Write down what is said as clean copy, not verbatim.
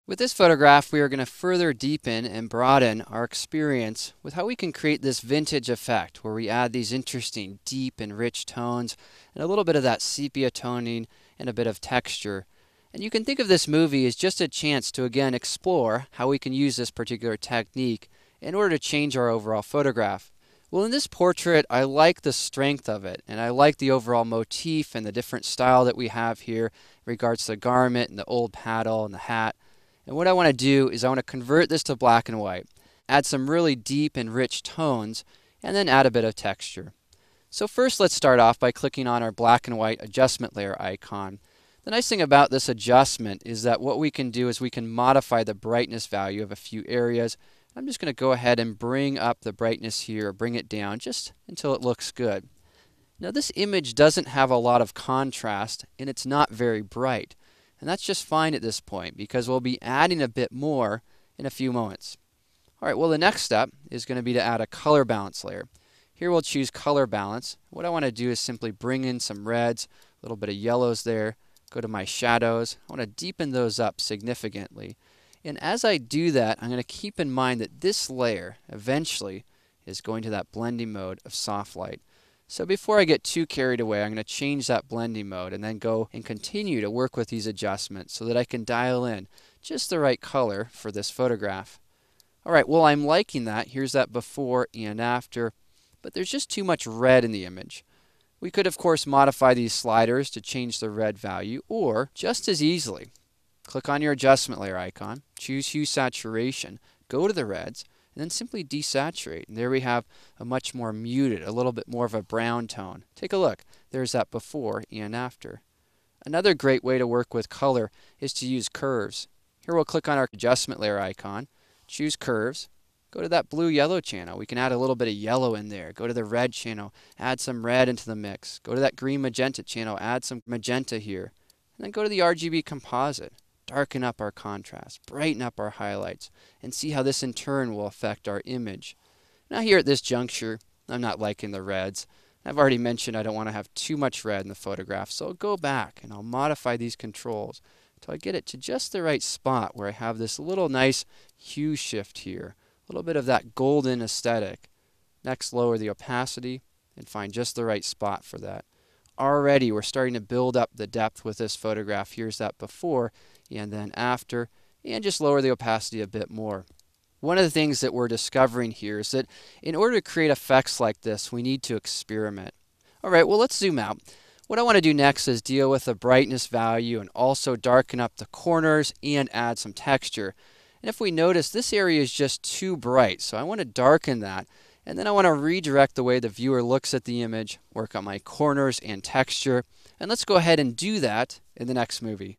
With this photograph, we are going to further deepen and broaden our experience with how we can create this vintage effect where we add these interesting deep and rich tones and a little bit of that sepia toning and a bit of texture. And you can think of this movie as just a chance to again explore how we can use this particular technique in order to change our overall photograph. Well, in this portrait, I like the strength of it, and I like the overall motif and the different style that we have here in regards to the garment and the old paddle and the hat. And what I want to do is I want to convert this to black and white, add some really deep and rich tones, and then add a bit of texture. So first let's start off by clicking on our black and white adjustment layer icon. The nice thing about this adjustment is that what we can do is we can modify the brightness value of a few areas. I'm just going to go ahead and bring up the brightness here, or bring it down just until it looks good. Now this image doesn't have a lot of contrast and it's not very bright. And that's just fine at this point because we'll be adding a bit more in a few moments. Alright, well the next step is going to be to add a color balance layer. Here we'll choose color balance. What I want to do is simply bring in some reds, a little bit of yellows there, go to my shadows. I want to deepen those up significantly. And as I do that, I'm going to keep in mind that this layer eventually is going to that blending mode of soft light. So before I get too carried away, I'm going to change that blending mode and then go and continue to work with these adjustments so that I can dial in just the right color for this photograph. Alright, well I'm liking that. Here's that before and after, but there's just too much red in the image. We could of course modify these sliders to change the red value, or just as easily, click on your adjustment layer icon, choose hue saturation, go to the reds, and then simply desaturate. And there we have a much more muted, a little bit more of a brown tone. Take a look. There's that before and after. Another great way to work with color is to use curves. Here we'll click on our adjustment layer icon, choose curves, go to that blue-yellow channel. We can add a little bit of yellow in there. Go to the red channel, add some red into the mix. Go to that green-magenta channel, add some magenta here. And then go to the RGB composite. Darken up our contrast, brighten up our highlights, and see how this in turn will affect our image. Now here at this juncture, I'm not liking the reds. I've already mentioned I don't want to have too much red in the photograph, so I'll go back and I'll modify these controls until I get it to just the right spot where I have this little nice hue shift here, a little bit of that golden aesthetic. Next, lower the opacity and find just the right spot for that. Already we're starting to build up the depth with this photograph. Here's that before and then after, and just lower the opacity a bit more. One of the things that we're discovering here is that in order to create effects like this, we need to experiment. Alright, well let's zoom out. What I want to do next is deal with the brightness value and also darken up the corners and add some texture. And if we notice, this area is just too bright, so I want to darken that. And then I want to redirect the way the viewer looks at the image, work on my corners and texture. And let's go ahead and do that in the next movie.